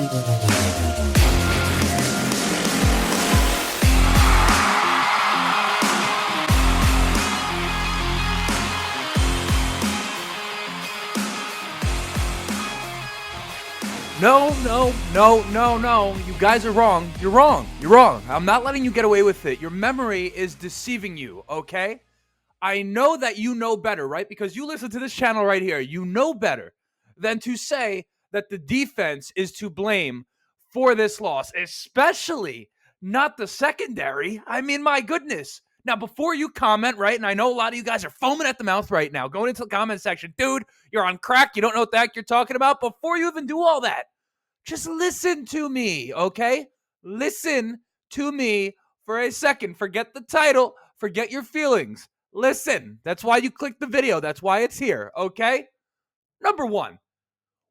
No. You guys are wrong. You're wrong. I'm not letting you get away with it. Your memory is deceiving you, okay? I know that you know better, right? Because you listen to this channel right here. You know better than to say that the defense is to blame for this loss, especially not the secondary. I mean, my goodness. Now, before you comment, right, and I know a lot of you guys are foaming at the mouth right now, going into the comment section, dude, you're on crack. You don't know what the heck you're talking about. Before you even do all that, just listen to me, okay? Listen to me for a second. Forget the title. Forget your feelings. Listen. That's why you clicked the video. That's why it's here, okay? Number one,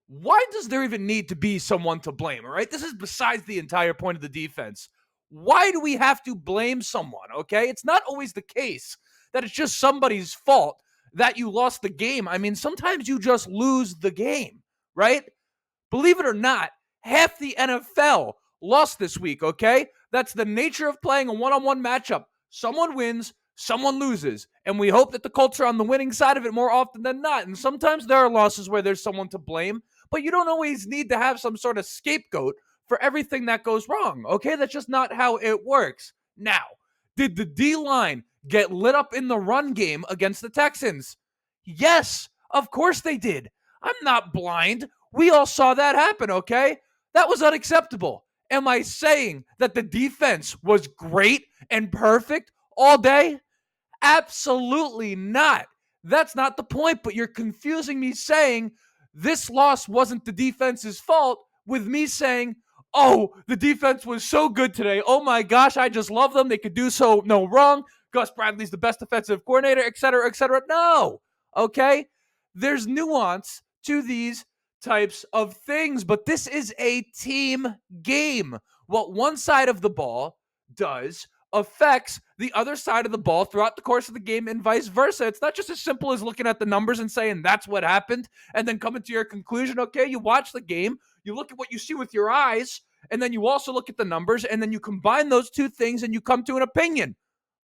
why does there even need to be someone to blame, all right? This is besides the entire point of the defense. Why do we have to blame someone, okay? It's not always the case that it's just somebody's fault that you lost the game. I mean, sometimes you just lose the game, right? Believe it or not, half the NFL lost this week, okay? That's the nature of playing a one-on-one matchup. Someone wins, someone loses, and we hope that the Colts are on the winning side of it more often than not. And sometimes there are losses where there's someone to blame, but you don't always need to have some sort of scapegoat for everything that goes wrong, okay? That's just not how it works. Now, did the D-line get lit up in the run game against the Texans? Yes, of course they did. I'm not blind. We all saw that happen, okay? That was unacceptable. Am I saying that the defense was great and perfect all day? Absolutely not. That's not the point, but you're confusing me saying this loss wasn't the defense's fault with me saying, oh, the defense was so good today. Oh my gosh, I just love them. They could do so no wrong. Gus Bradley's the best defensive coordinator, et cetera, et cetera. No, okay? There's nuance to these types of things, but this is a team game. What one side of the ball does affects the other side of the ball throughout the course of the game and vice versa. It's not just as simple as looking at the numbers and saying that's what happened and then coming to your conclusion. Okay, you watch the game, you look at what you see with your eyes, and then you also look at the numbers, and then you combine those two things and you come to an opinion,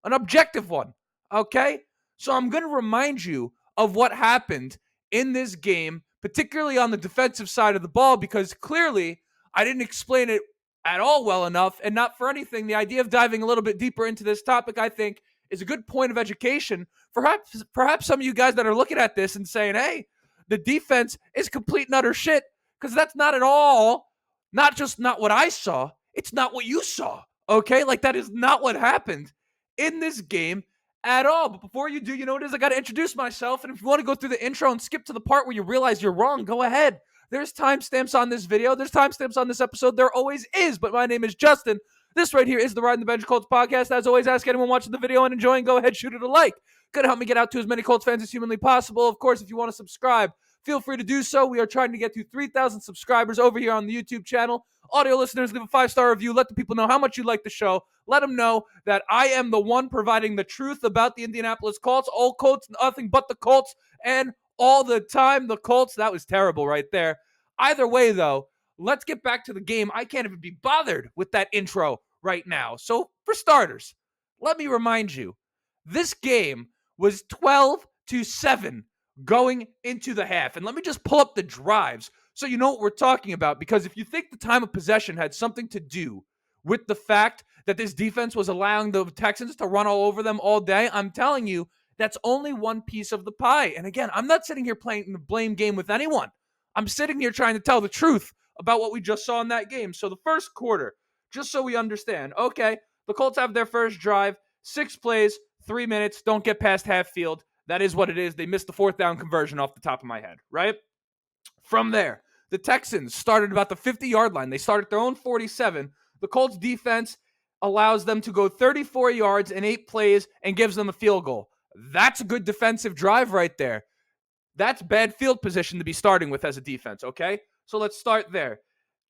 an objective one. Okay, so I'm going to remind you of what happened in this game, particularly on the defensive side of the ball, because clearly I didn't explain it at all well enough, and not for anything. The idea of diving a little bit deeper into this topic, I think, is a good point of education. Perhaps some of you guys that are looking at this and saying, hey, the defense is complete and utter shit, because that's not at all, not just not what I saw, it's not what you saw, okay? Like, that is not what happened in this game at all. But before you do, you know what it is? I got to introduce myself, and if you want to go through the intro and skip to the part where you realize you're wrong, go ahead. There's timestamps on this video. There's timestamps on this episode. There always is, but my name is Justin. This right here is the Riding the Bench Colts podcast. As always, ask anyone watching the video and enjoying, go ahead, shoot it a like. Gonna help me get out to as many Colts fans as humanly possible. Of course, if you want to subscribe, feel free to do so. We are trying to get to 3,000 subscribers over here on the YouTube channel. Audio listeners, leave a 5-star review. Let the people know how much you like the show. Let them know that I am the one providing the truth about the Indianapolis Colts. All Colts, nothing but the Colts, and all the time the Colts. That was terrible right there. Either way, though, let's get back to the game. I can't even be bothered with that intro right now. So, for starters, let me remind you, this game was 12-7 going into the half. And let me just pull up the drives so you know what we're talking about. Because if you think the time of possession had something to do with the fact that this defense was allowing the Texans to run all over them all day, I'm telling you, that's only one piece of the pie. And again, I'm not sitting here playing the blame game with anyone. I'm sitting here trying to tell the truth about what we just saw in that game. So the first quarter, just so we understand, okay, the Colts have their first drive, 6 plays, 3 minutes, don't get past half field. That is what it is. They missed the 4th down conversion off the top of my head, right? From there, the Texans started about the 50-yard line. They started their own 47. The Colts defense allows them to go 34 yards in 8 plays and gives them a field goal. That's a good defensive drive right there. That's bad field position to be starting with as a defense, okay? So let's start there.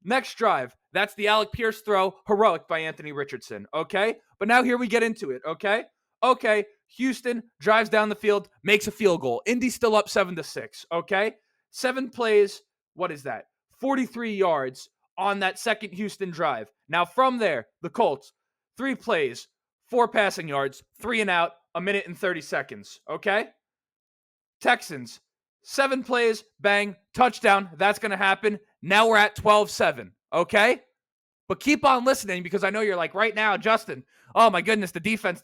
Next drive, that's the Alec Pierce throw, heroic by Anthony Richardson, okay? But now here we get into it, okay? Okay, Houston drives down the field, makes a field goal. Indy's still up 7-6, okay? 7 plays, what is that? 43 yards on that second Houston drive. Now from there, the Colts, 3 plays, 4 passing yards, 3 and out, 1 minute and 30 seconds. Okay? Texans, 7 plays, bang, touchdown. That's going to happen. Now we're at 12-7. Okay? But keep on listening because I know you're like, right now, Justin, oh my goodness, the defense.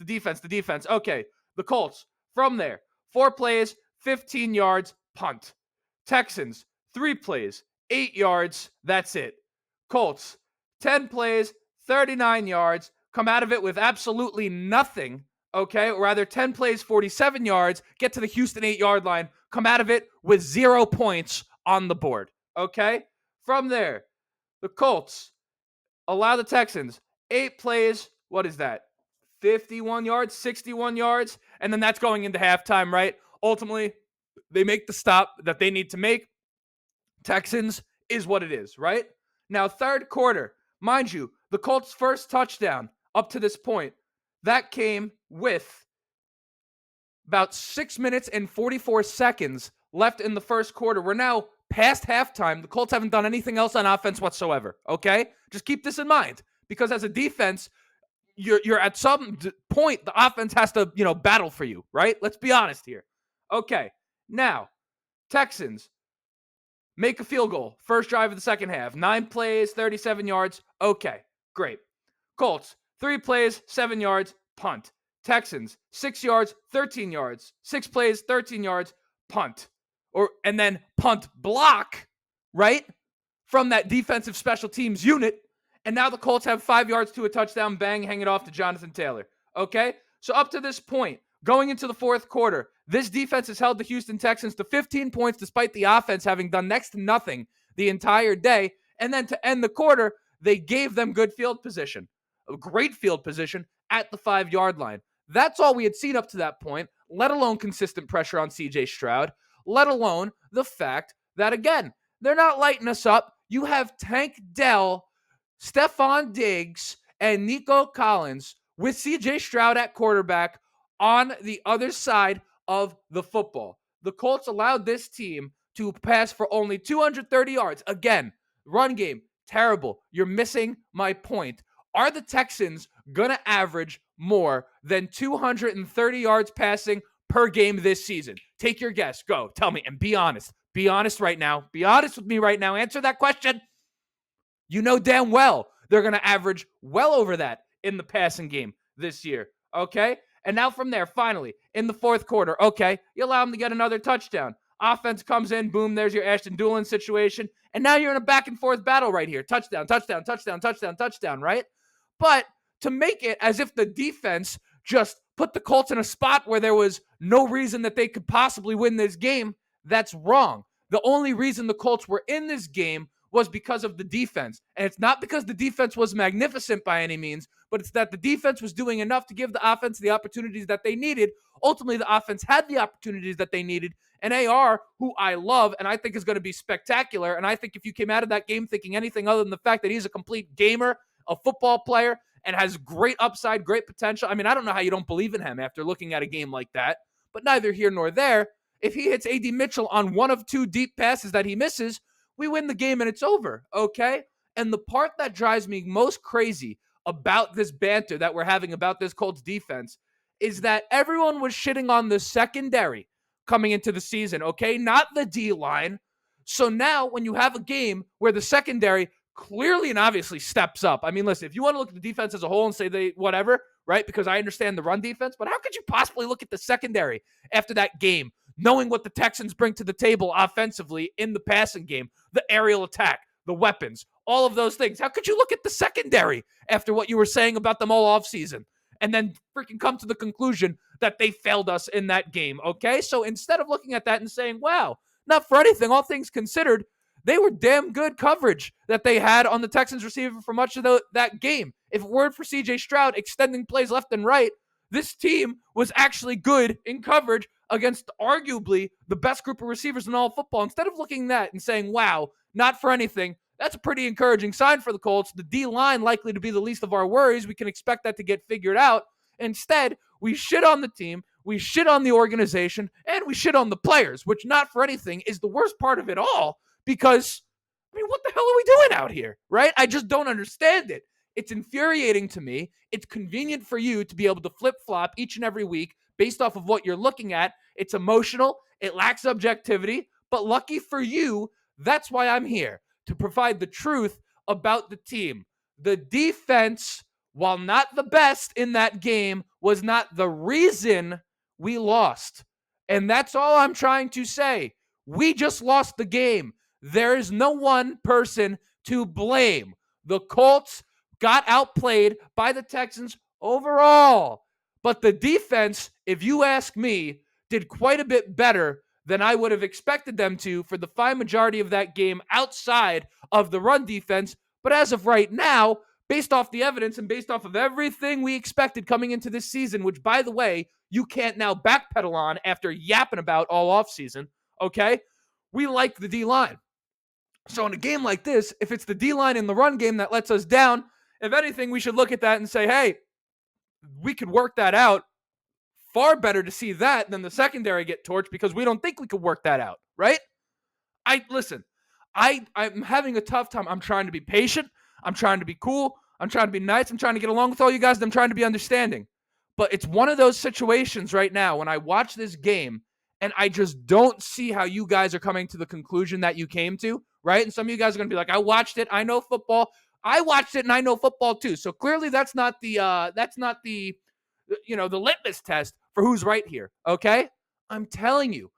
Okay, the Colts, from there, 4 plays, 15 yards, punt. Texans, 3 plays, 8 yards, that's it. Colts, 10 plays, 39 yards, come out of it with absolutely nothing, okay? Or rather, 10 plays, 47 yards, get to the Houston 8-yard line, come out of it with 0 points on the board, okay? From there, the Colts allow the Texans 8 plays, what is that? 51 yards, 61 yards, and then that's going into halftime, right? Ultimately, they make the stop that they need to make. Texans is what it is, right? Now, third quarter, mind you, the Colts' first touchdown up to this point, that came with about 6 minutes and 44 seconds left in the first quarter. We're now past halftime. The Colts haven't done anything else on offense whatsoever, okay? Just keep this in mind, because as a defense, you're at some point, the offense has to, battle for you, right? Let's be honest here. Okay, now, Texans make a field goal. First drive of the second half. 9 plays, 37 yards. Okay, great. Colts, 3 plays, 7 yards, punt. Texans, 6 yards, 13 yards. 6 plays, 13 yards, punt. And then punt block, right, from that defensive special teams unit. And now the Colts have 5 yards to a touchdown, bang, hang it off to Jonathan Taylor. Okay? So up to this point, going into the fourth quarter, this defense has held the Houston Texans to 15 points despite the offense having done next to nothing the entire day. And then to end the quarter, they gave them good field position, a great field position at the 5-yard line. That's all we had seen up to that point, let alone consistent pressure on C.J. Stroud, let alone the fact that, again, they're not lighting us up. You have Tank Dell, Stephon Diggs, and Nico Collins with C.J. Stroud at quarterback on the other side of the football. The Colts allowed this team to pass for only 230 yards. Again, run game, terrible. You're missing my point. Are the Texans going to average more than 230 yards passing per game this season? Take your guess. Go. Tell me. And be honest. Be honest right now. Be honest with me right now. Answer that question. You know damn well they're going to average well over that in the passing game this year. Okay? And now from there, finally, in the fourth quarter, okay, you allow them to get another touchdown. Offense comes in, boom, there's your Ashton Doolin situation. And now you're in a back and forth battle right here. Touchdown, right? But to make it as if the defense just put the Colts in a spot where there was no reason that they could possibly win this game, that's wrong. The only reason the Colts were in this game was because of the defense. And it's not because the defense was magnificent by any means, but it's that the defense was doing enough to give the offense the opportunities that they needed. Ultimately, the offense had the opportunities that they needed. And AR, who I love and I think is going to be spectacular, and I think if you came out of that game thinking anything other than the fact that he's a complete gamer, a football player, and has great upside, great potential. I mean, I don't know how you don't believe in him after looking at a game like that, but neither here nor there. If he hits A.D. Mitchell on one of 2 deep passes that he misses, we win the game and it's over, okay? And the part that drives me most crazy about this banter that we're having about this Colts defense is that everyone was shitting on the secondary coming into the season, okay? Not the D-line. So now when you have a game where the secondary clearly and obviously steps up. I mean, listen, if you want to look at the defense as a whole and say they whatever, right? Because I understand the run defense, but how could you possibly look at the secondary after that game, knowing what the Texans bring to the table offensively in the passing game, the aerial attack, the weapons, all of those things? How could you look at the secondary after what you were saying about them all offseason and then freaking come to the conclusion that they failed us in that game, okay? So instead of looking at that and saying, wow, not for anything, all things considered, they were damn good coverage that they had on the Texans receiver for much of that game. If it weren't for C.J. Stroud extending plays left and right, this team was actually good in coverage against arguably the best group of receivers in all of football. Instead of looking at that and saying, wow, not for anything, that's a pretty encouraging sign for the Colts. The D-line likely to be the least of our worries. We can expect that to get figured out. Instead, we shit on the team, we shit on the organization, and we shit on the players, which not for anything is the worst part of it all, because I mean, what the hell are we doing out here, right? I just don't understand it. It's infuriating to me. It's convenient for you to be able to flip-flop each and every week based off of what you're looking at. It's emotional. It lacks objectivity. But lucky for you, that's why I'm here, to provide the truth about the team. The defense, while not the best in that game, was not the reason we lost. And that's all I'm trying to say. We just lost the game. There is no one person to blame. The Colts got outplayed by the Texans overall. But the defense, if you ask me, did quite a bit better than I would have expected them to for the fine majority of that game outside of the run defense. But as of right now, based off the evidence and based off of everything we expected coming into this season, which, by the way, you can't now backpedal on after yapping about all offseason, okay? We like the D-line. So in a game like this, if it's the D-line in the run game that lets us down, if anything, we should look at that and say, hey, we could work that out. Far better to see that than the secondary get torched because we don't think we could work that out, right? I'm having a tough time. I'm trying to be patient. I'm trying to be cool. I'm trying to be nice. I'm trying to get along with all you guys. And I'm trying to be understanding. But it's one of those situations right now when I watch this game and I just don't see how you guys are coming to the conclusion that you came to, right? And some of you guys are going to be like, I watched it. I know football. I watched it and I know football too. So clearly that's not the litmus test for who's right here, okay? I'm telling you,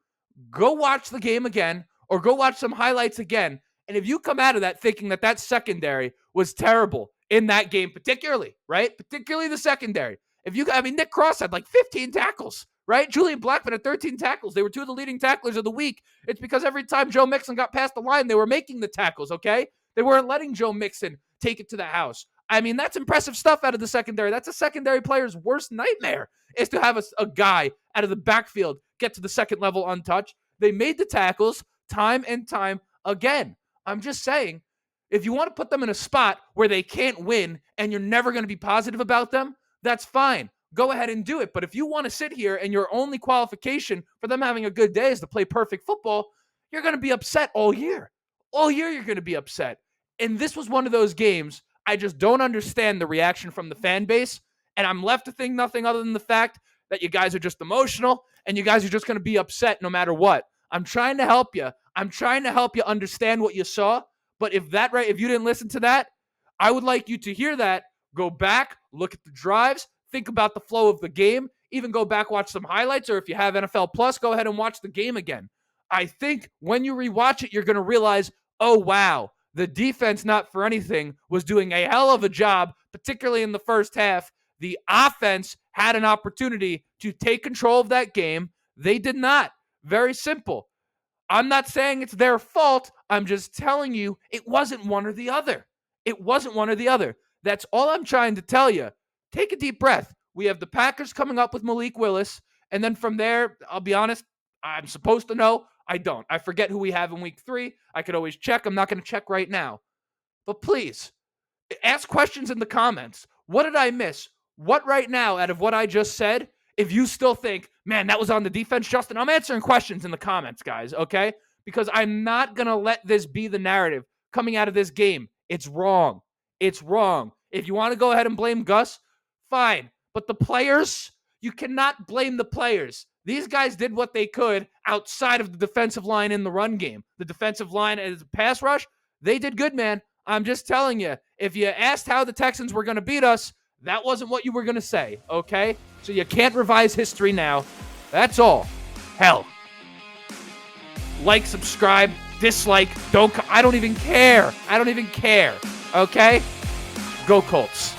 go watch the game again or go watch some highlights again. And if you come out of that thinking that that secondary was terrible in that game, particularly, right? Particularly the secondary. Nick Cross had like 15 tackles, right? Julian Blackman had 13 tackles. They were two of the leading tacklers of the week. It's because every time Joe Mixon got past the line, they were making the tackles, okay? They weren't letting Joe Mixon take it to the house. I mean, that's impressive stuff out of the secondary. That's a secondary player's worst nightmare, is to have a guy out of the backfield get to the second level untouched. They made the tackles time and time again. I'm just saying, if you want to put them in a spot where they can't win and you're never going to be positive about them, that's fine. Go ahead and do it. But if you want to sit here and your only qualification for them having a good day is to play perfect football, you're going to be upset all year. All year you're going to be upset. And this was one of those games I just don't understand the reaction from the fan base, and I'm left to think nothing other than the fact that you guys are just emotional and you guys are just going to be upset no matter what. I'm trying to help you. I'm trying to help you understand what you saw, but if you didn't listen to that, I would like you to hear that, go back, look at the drives, think about the flow of the game, even go back, watch some highlights, or if you have NFL Plus, go ahead and watch the game again. I think when you rewatch it, you're going to realize, oh, wow, the defense, not for anything, was doing a hell of a job, particularly in the first half. The offense had an opportunity to take control of that game. They did not. Very simple. I'm not saying it's their fault. I'm just telling you it wasn't one or the other. It wasn't one or the other. That's all I'm trying to tell you. Take a deep breath. We have the Packers coming up with Malik Willis. And then from there, I'll be honest, I'm supposed to know. I don't. I forget who we have in week 3. I could always check. I'm not going to check right now. But please, ask questions in the comments. What did I miss? What right now out of what I just said, if you still think, man, that was on the defense, Justin, I'm answering questions in the comments, guys, okay? Because I'm not going to let this be the narrative coming out of this game. It's wrong. It's wrong. If you want to go ahead and blame Gus, fine. But the players, you cannot blame the players. These guys did what they could outside of the defensive line in the run game. The defensive line as a pass rush, they did good, man. I'm just telling you, if you asked how the Texans were going to beat us, that wasn't what you were going to say, okay? So you can't revise history now. That's all. Hell. Like, subscribe, dislike, I don't even care. I don't even care, okay? Go Colts.